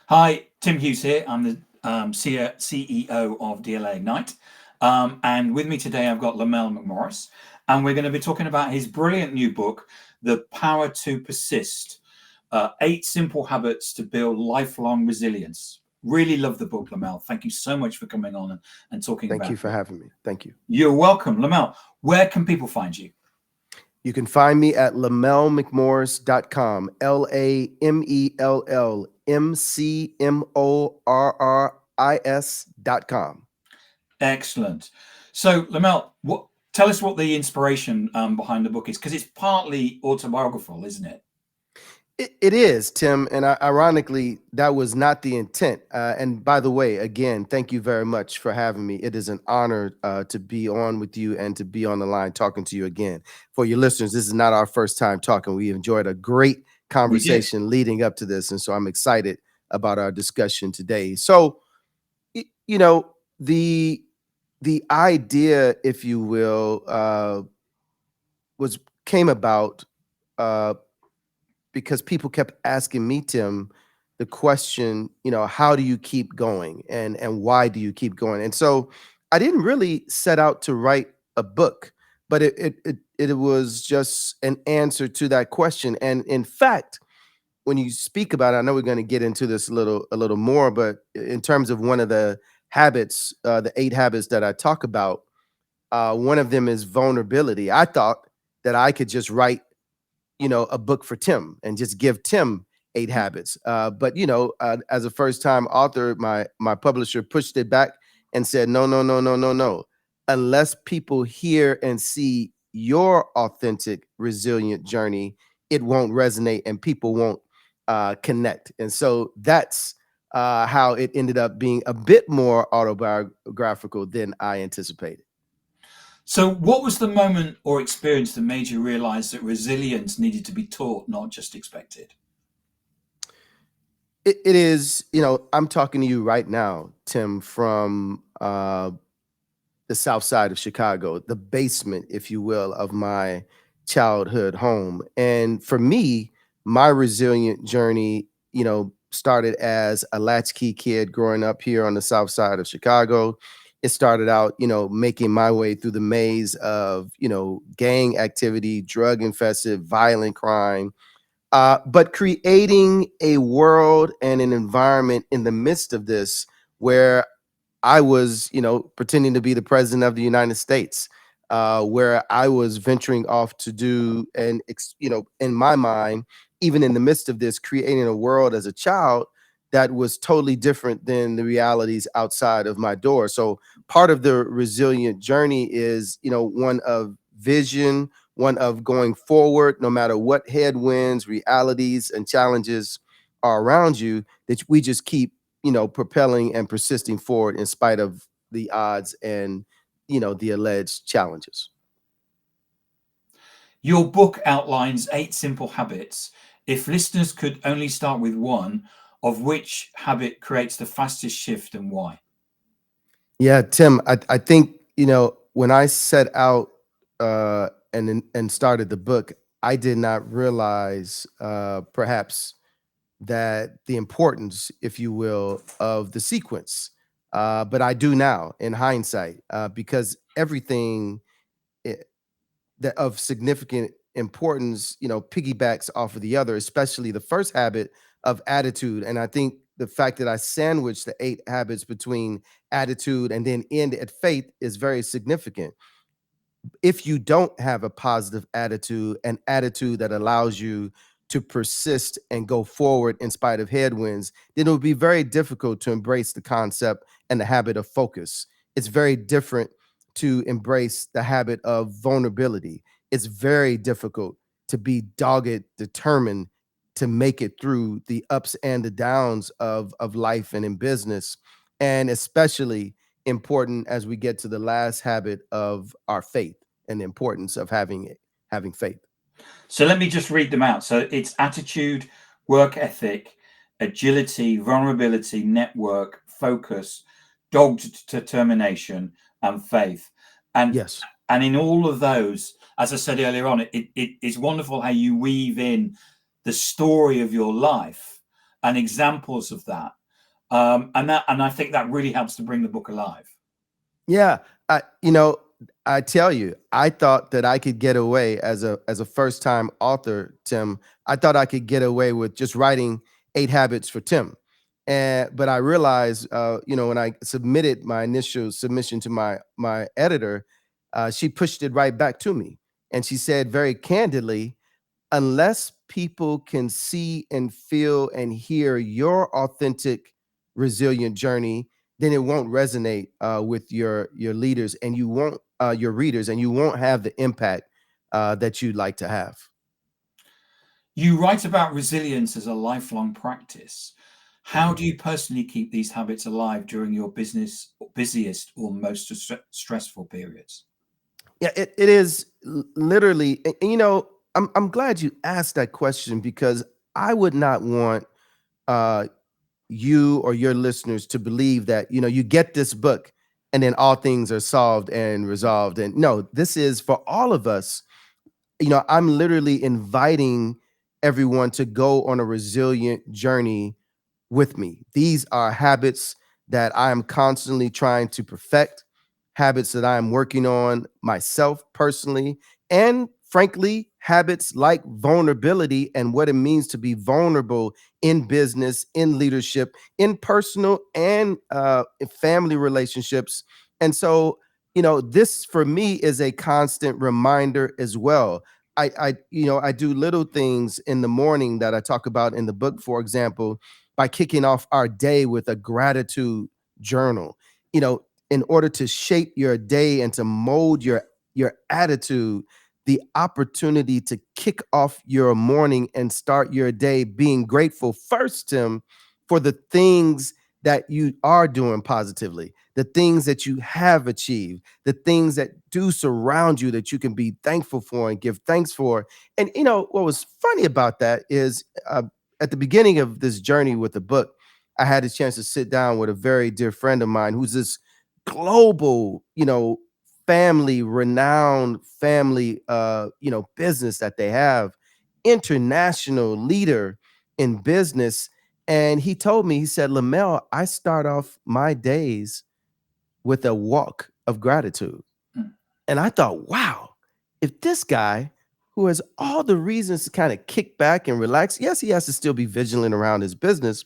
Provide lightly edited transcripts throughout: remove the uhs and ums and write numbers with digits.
Hi, Tim Hughes here. I'm the CEO of DLA Ignite. And with me today, I've got Lamell McMorris. And we're going to be talking about his brilliant new book, The Power to Persist, 8 Simple Habits to Build Lifelong Resilience. Really love the book, Lamell. Thank you so much for coming on and talking Thank about you for it. having me. Thank you. You're welcome. Lamell, where can people find you? You can find me at lamellmcmorris.com. LAMELLMCMORRIS.com. Excellent. So, Lamell, tell us what the inspiration behind the book is, because it's partly autobiographical, isn't it? It is, Tim, and ironically, that was not the intent. And by the way, again, thank you very much for having me. It is an honor to be on with you and to be on the line talking to you again. For your listeners, this is not our first time talking. We enjoyed a great We did. conversation leading up to this, and so I'm excited about our discussion today. So, you know, the idea, if you will, was came about. Uh, because people kept asking me, Tim, the question, how do you keep going and why do you keep going? And so I didn't really set out to write a book, but it was just an answer to that question. And in fact, when you speak about it, I know we're going to get into this a little more, but in terms of one of the habits, the 8 habits that I talk about, one of them is vulnerability. I thought that I could just write a book for Tim and just give Tim 8 habits. But as a first time author, my publisher pushed it back and said, no, no, no, no, no, no. Unless people hear and see your authentic, resilient journey, it won't resonate and people won't connect. And so that's how it ended up being a bit more autobiographical than I anticipated. So, what was the moment or experience that made you realize that resilience needed to be taught, not just expected? It is, I'm talking to you right now, Tim, from the south side of Chicago, the basement, if you will, of my childhood home. And for me, my resilient journey, started as a latchkey kid growing up here on the south side of Chicago. It started out, making my way through the maze of, gang activity, drug infested, violent crime, but creating a world and an environment in the midst of this where I was, pretending to be the president of the United States, where I was venturing off to do, and in my mind, even in the midst of this, creating a world as a child that was totally different than the realities outside of my door. So part of the resilient journey is, one of vision, one of going forward, no matter what headwinds, realities, and challenges are around you, that we just keep propelling and persisting forward in spite of the odds and, the alleged challenges. Your book outlines 8 simple habits. If listeners could only start with one, of which habit creates the fastest shift and why? Yeah, Tim, I think, when I set out and started the book, I did not realize perhaps that the importance, if you will, of the sequence. But I do now in hindsight, because everything that of significant importance, piggybacks off of the other, especially the first habit of attitude. And I think the fact that I sandwiched the 8 habits between attitude and then end at faith is very significant. If you don't have a positive attitude, an attitude that allows you to persist and go forward in spite of headwinds, then it would be very difficult to embrace the concept and the habit of focus. It's very different to embrace the habit of vulnerability. It's very difficult to be dogged, determined to make it through the ups and the downs of life and in business. And especially important as we get to the last habit of our faith and the importance of having faith. So, let me just read them out. So, it's attitude, work ethic, agility, vulnerability, network, focus, dogged determination, and faith. And Yes. and in all of those, as I said earlier on, it's wonderful how you weave in the story of your life. and examples of that. And I think that really helps to bring the book alive. Yeah, you know, I tell you, I thought that I could get away as a first time author, Tim. I thought I could get away with just writing 8 Habits for Tim, and but I realized, when I submitted my initial submission to my editor, she pushed it right back to me, and she said very candidly, unless people can see and feel and hear your authentic, resilient journey, then it won't resonate with your leaders, and you won't your readers, and you won't have the impact that you'd like to have. You write about resilience as a lifelong practice. How Mhm. do you personally keep these habits alive during your business busiest or most stressful periods? Yeah, it is literally, and, I'm glad you asked that question because I would not want uh, you or your listeners to believe that you get this book and then all things are solved and resolved. And no, this is for all of us. I'm literally inviting everyone to go on a resilient journey with me. These are habits that I am constantly trying to perfect, habits that I am working on myself personally, and frankly, habits like vulnerability and what it means to be vulnerable in business, in leadership, in personal and family relationships. And so, this for me is a constant reminder as well. I do little things in the morning that I talk about in the book, for example, by kicking off our day with a gratitude journal. In order to shape your day and to mold your attitude, the opportunity to kick off your morning and start your day being grateful first, Tim, for the things that you are doing positively, the things that you have achieved, the things that do surround you that you can be thankful for and give thanks for. And what was funny about that is, at the beginning of this journey with the book, I had a chance to sit down with a very dear friend of mine who's this global, family, renowned family, business that they have, international leader in business. And he told me, he said, Lamell, I start off my days with a walk of gratitude. Mm. And I thought, wow, if this guy who has all the reasons to kind of kick back and relax, yes, he has to still be vigilant around his business.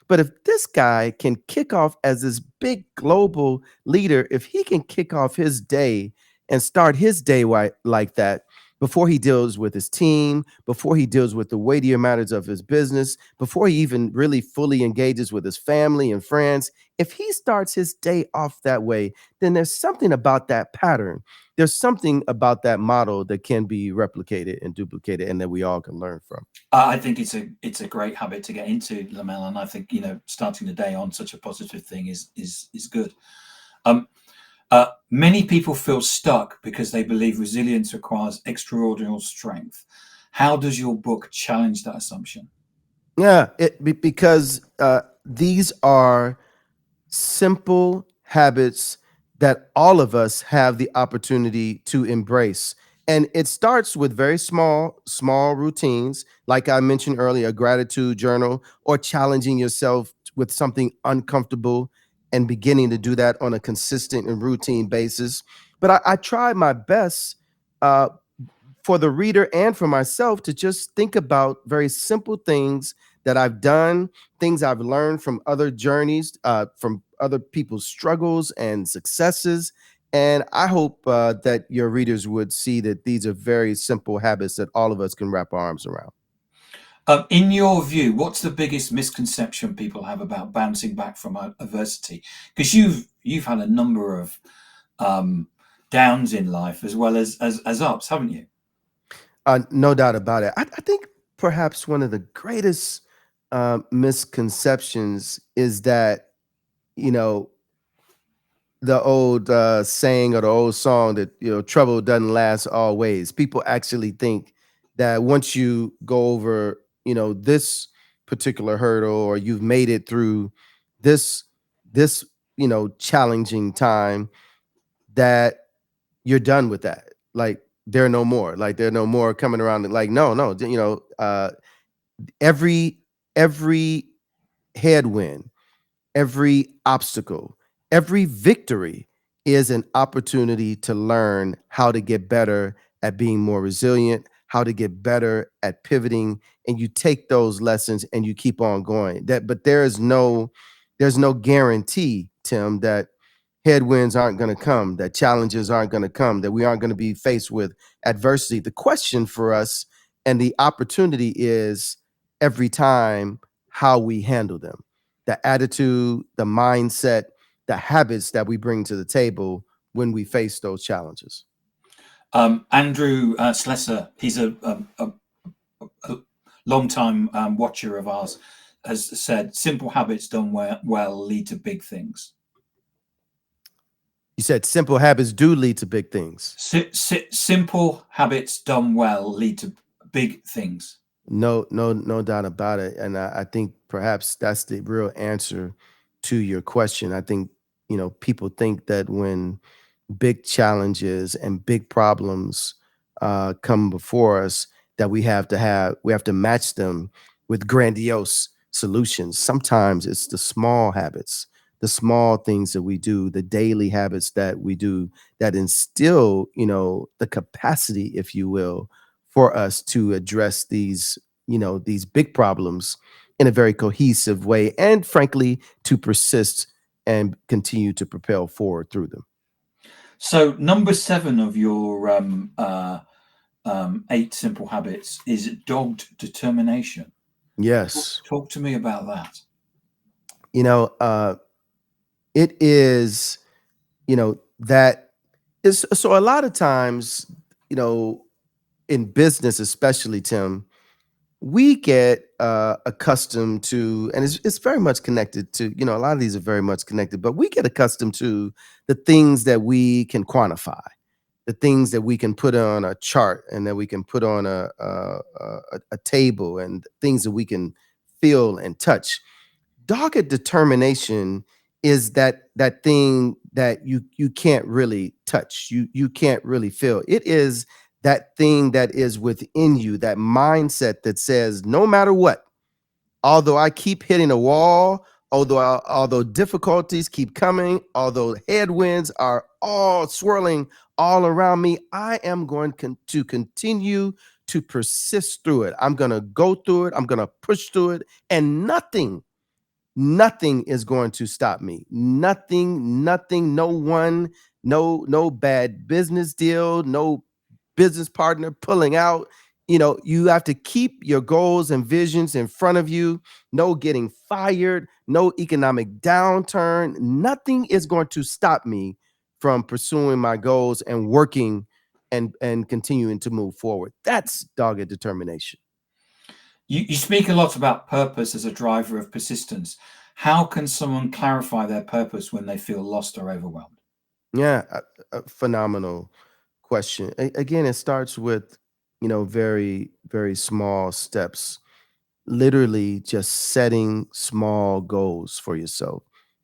But if this guy can kick off as this big global leader, if he can kick off his day and start his day like that, before he deals with his team, before he deals with the weightier matters of his business, before he even really fully engages with his family and friends, if he starts his day off that way, then there's something about that pattern. There's something about that model that can be replicated and duplicated and that we all can learn from. I think it's a great habit to get into, Lamel, and I think starting the day on such a positive thing is good. Um, Many people feel stuck because they believe resilience requires extraordinary strength. How does your book challenge that assumption? Yeah, because these are simple habits that all of us have the opportunity to embrace. And it starts with very small routines, like I mentioned earlier, a gratitude journal, or challenging yourself with something uncomfortable and beginning to do that on a consistent and routine basis. But I try my best, uh, for the reader and for myself, to just think about very simple things that I've done, things I've learned from other journeys, from other people's struggles and successes. And I hope that your readers would see that these are very simple habits that all of us can wrap our arms around. In your view, what's the biggest misconception people have about bouncing back from adversity? Because you've had a number of um, downs in life as well as ups, haven't you? No doubt about it. I think perhaps one of the greatest misconceptions is that, you know, the old saying or the old song that trouble doesn't last always. People actually think that once you go over this particular hurdle, or you've made it through this this challenging time, that you're done with that. Like, there are no more. Like, there are no more coming around. Like, no, every every headwind, every obstacle, every victory is an opportunity to learn how to get better at being more resilient, how to get better at pivoting, and you take those lessons and you keep on going. But there's no guarantee, Tim, that headwinds aren't going to come, that challenges aren't going to come, that we aren't going to be faced with adversity. The question for us and the opportunity is every time how we handle them, the attitude, the mindset, the habits that we bring to the table when we face those challenges. Andrew Slesser, he's a long-time watcher of ours, has said, simple habits done well lead to big things. You said simple habits do lead to big things. Simple habits done well lead to big things. No doubt about it. And I think perhaps that's the real answer to your question. I think, people think that when big challenges and big problems come before us, that we have to match them with grandiose solutions. Sometimes it's the small habits, the small things that we do, the daily habits that we do that instill, the capacity, if you will, for us to address these big problems in a very cohesive way, and frankly, to persist and continue to propel forward through them. So number 7 of your 8 simple habits is dogged determination. Yes. Talk to me about that. It is, that is so a lot of times, in business, especially, Tim, we get accustomed to, and it's very much connected to, a lot of these are very much connected, but we get accustomed to the things that we can quantify, the things that we can put on a chart and that we can put on a table, and things that we can feel and touch. Dogged determination is that thing that you can't really touch, you can't really feel. It is that thing that is within you, that mindset that says, no matter what, although I keep hitting a wall, although difficulties keep coming, although headwinds are all swirling all around me, I am going to continue to persist through it. I'm going to go through it. I'm going to push through it, and nothing is going to stop me. Nothing, no one, no bad business deal, no business partner pulling out. You have to keep your goals and visions in front of you. No getting fired, no economic downturn. Nothing is going to stop me from pursuing my goals and working and continuing to move forward. That's dogged determination. You speak a lot about purpose as a driver of persistence. How can someone clarify their purpose when they feel lost or overwhelmed? Yeah, a phenomenal question. Again, it starts with, very, very small steps, literally just setting small goals for yourself,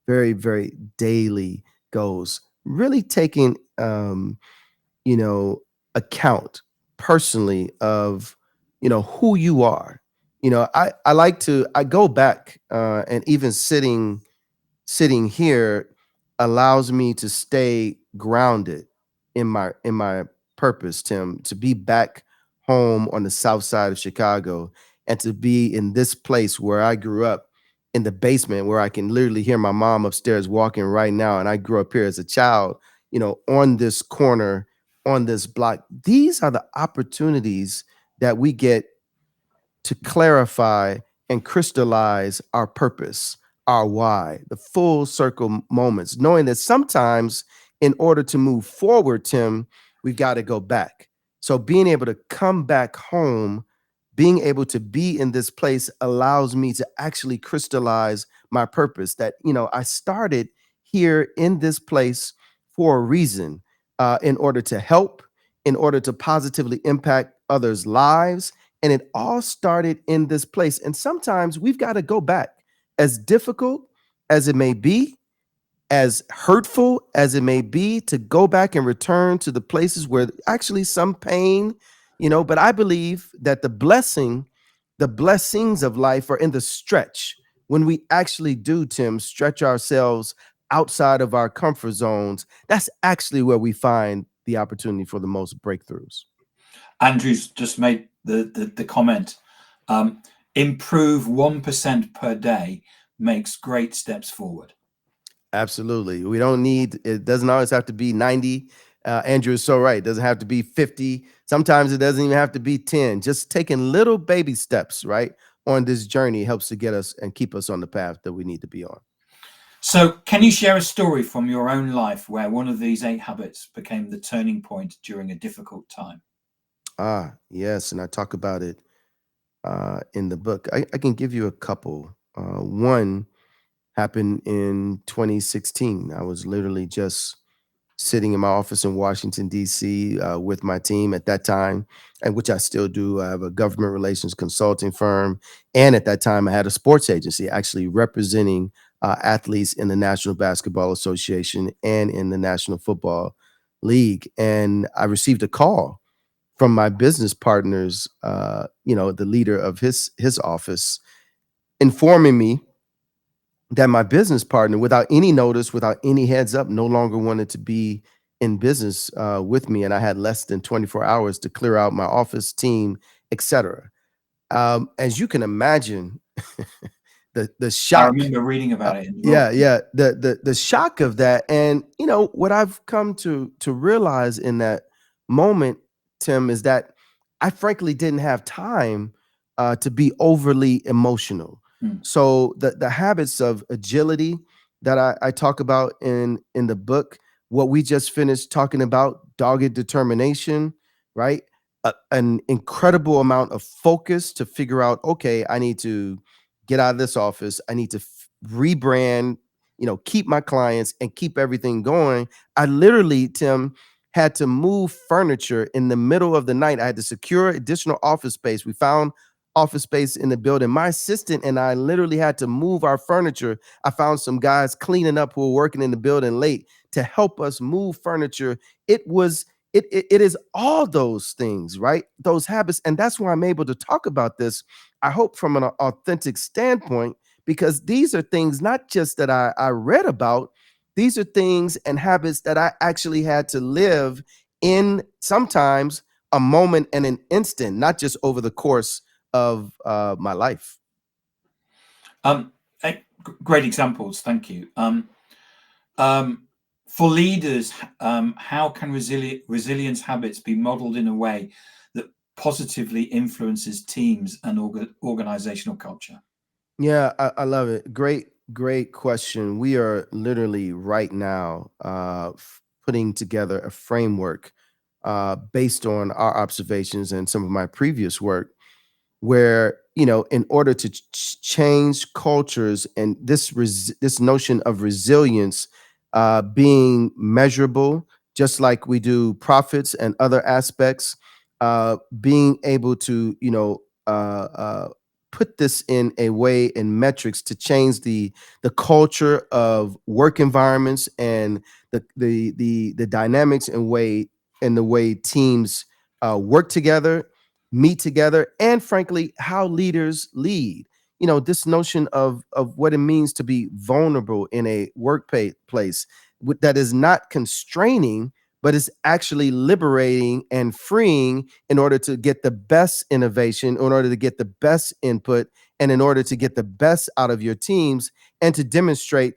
very, very daily goals, really taking, you know, account personally of, who you are. I go back, and even sitting here allows me to stay grounded in my purpose, Tim, to be back home on the south side of Chicago, and to be in this place where I grew up, in the basement, where I can literally hear my mom upstairs walking right now, and I grew up here as a child, on this corner, on this block. These are the opportunities that we get to clarify and crystallize our purpose, our why, the full circle moments, knowing that sometimes in order to move forward, Tim, we've got to go back. So being able to come back home, being able to be in this place allows me to actually crystallize my purpose, that, I started here in this place for a reason, in order to help, in order to positively impact others' lives, and it all started in this place. And sometimes we've got to go back, as difficult as it may be, as hurtful as it may be, to go back and return to the places where actually some pain, but I believe that the blessings of life are in the stretch, when we actually do, Tim, stretch ourselves outside of our comfort zones, that's actually where we find the opportunity for the most breakthroughs. Andrew's just made the comment. Um, Improve 1% per day makes great steps forward. Absolutely. We don't need, it doesn't always have to be 90. Andrew is so right. It doesn't have to be 50. Sometimes it doesn't even have to be 10. Just taking little baby steps, right, on this journey helps to get us and keep us on the path that we need to be on. So, can you share a story from your own life where one of these 8 habits became the turning point during a difficult time? Ah, yes. And I talk about it in the book. I can give you a couple. One happened in 2016. I was literally just sitting in my office in Washington, D.C., with my team at that time, and which I still do. I have a government relations consulting firm. And at that time, I had a sports agency actually representing athletes in the National Basketball Association and in the National Football League. And I received a call from my business partners, the leader of his office, informing me that my business partner, without any notice, without any heads up, no longer wanted to be in business with me, and I had less than 24 hours to clear out my office team, etc. As you can imagine, the I shock. remember reading about it in the book. Yeah, the shock of that, and what I've come to realize in that moment, Tim, is that I frankly didn't have time to be overly emotional. Mm. So the habits of agility that I talk about in the book, what we just finished talking about, dogged determination, right? An incredible amount of focus to figure out, okay, I need to get out of this office. I need to rebrand, keep my clients and keep everything going. I literally, Tim, had to move furniture in the middle of the night. I had to secure additional office space. We found office space in the building. My assistant and I literally had to move our furniture. I found some guys cleaning up who were working in the building late to help us move furniture. It is all those things, right? Those habits. And that's why I'm able to talk about this, I hope, from an authentic standpoint, because these are things not just that I read about, these are things and habits that I actually had to live in, sometimes a moment and an instant, not just over the course of my life. Um, Great examples. Thank you. Um, for leaders, how can resilience habits be modeled in a way that positively influences teams and organizational culture? Yeah, I love it. Great question. We are literally right now putting together a framework based on our observations and some of my previous work, where in order to change cultures, and this notion of resilience being measurable, just like we do profits and other aspects, being able to put this in a way in metrics to change the culture of work environments and the dynamics and the way teams work together, meet together, and frankly, how leaders lead. This notion of what it means to be vulnerable in a workplace that is not constraining, but is actually liberating and freeing in order to get the best innovation, in order to get the best input, and in order to get the best out of your teams and to demonstrate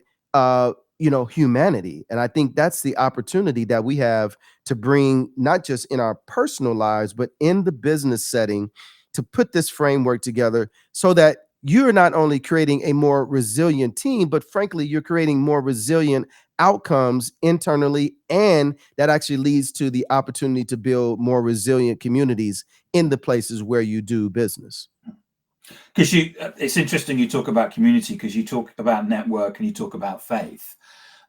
humanity. And I think that's the opportunity that we have to bring, not just in our personal lives, but in the business setting, to put this framework together so that you're not only creating a more resilient team, but frankly, you're creating more resilient outcomes internally. And that actually leads to the opportunity to build more resilient communities in the places where you do business. Because it's interesting you talk about community, because you talk about network and you talk about faith.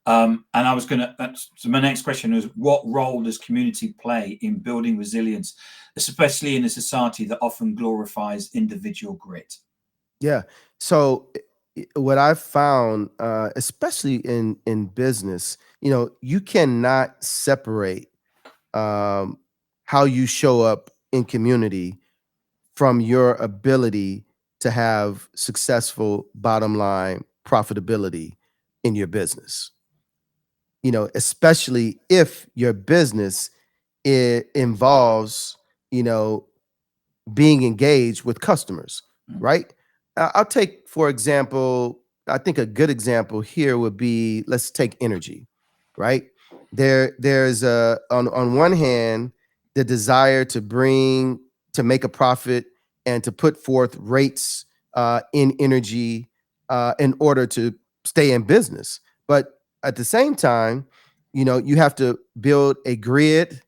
And I was going to, so my next question is, what role does community play in building resilience, especially in a society that often glorifies individual grit? Yeah. So what I've found, especially in business, you cannot separate how you show up in community from your ability to have successful bottom line profitability in your business. You know, especially if your business involves, you know, being engaged with customers, Mm. right? I'll take, for example, I think a good example here would be, let's take energy, right? There's on one hand the desire to make a profit and to put forth rates in energy in order to stay in business, but at the same time, you know, you have to build a grid.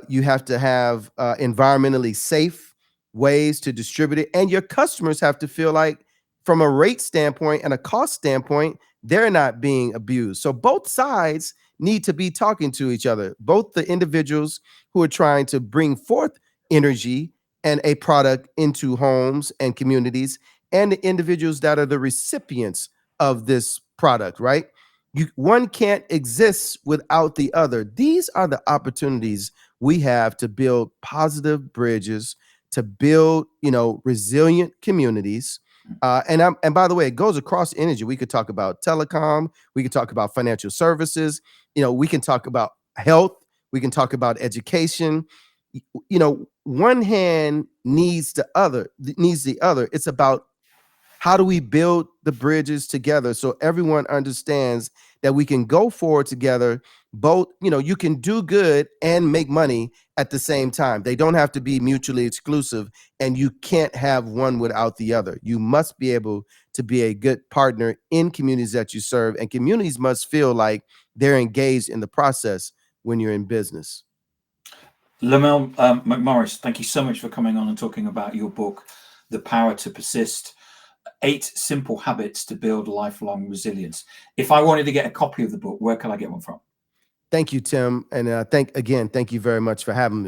You have to have environmentally safe ways to distribute it. And your customers have to feel like, from a rate standpoint and a cost standpoint, they're not being abused. So both sides need to be talking to each other, both the individuals who are trying to bring forth energy and a product into homes and communities, and the individuals that are the recipients of this product, right? One can't exist without the other. These are the opportunities we have to build positive bridges, to build, you know, resilient communities. And by the way, it goes across energy. We could talk about telecom, we could talk about financial services, you know, we can talk about health, we can talk about education. You know, one hand needs the other. It's about, how do we build the bridges together so everyone understands that we can go forward together? Both, you know, you can do good and make money at the same time. They don't have to be mutually exclusive, and you can't have one without the other. You must be able to be a good partner in communities that you serve, and communities must feel like they're engaged in the process when you're in business. Lamell McMorris, thank you so much for coming on and talking about your book, The Power to Persist: 8 Simple Habits to Build Lifelong Resilience. If I wanted to get a copy of the book, where can I get one from? Thank you, Tim, and thank you very much for having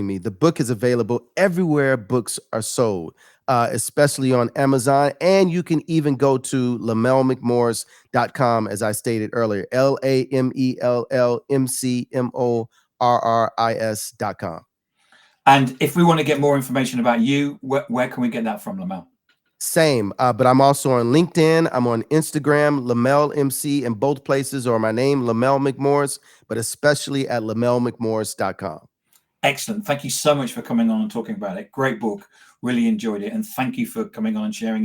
me. The book is available everywhere books are sold, especially on Amazon, and you can even go to lamellmcmorris.com, as I stated earlier, LAMELLMCMORRIS.com. And if we want to get more information about you, where can we get that from, Lamell? Same, but I'm also on LinkedIn. I'm on Instagram, Lamell MC, in both places, or my name, Lamell McMorris, but especially at lamellmcmorris.com. Excellent. Thank you so much for coming on and talking about it. Great book. Really enjoyed it. And thank you for coming on and sharing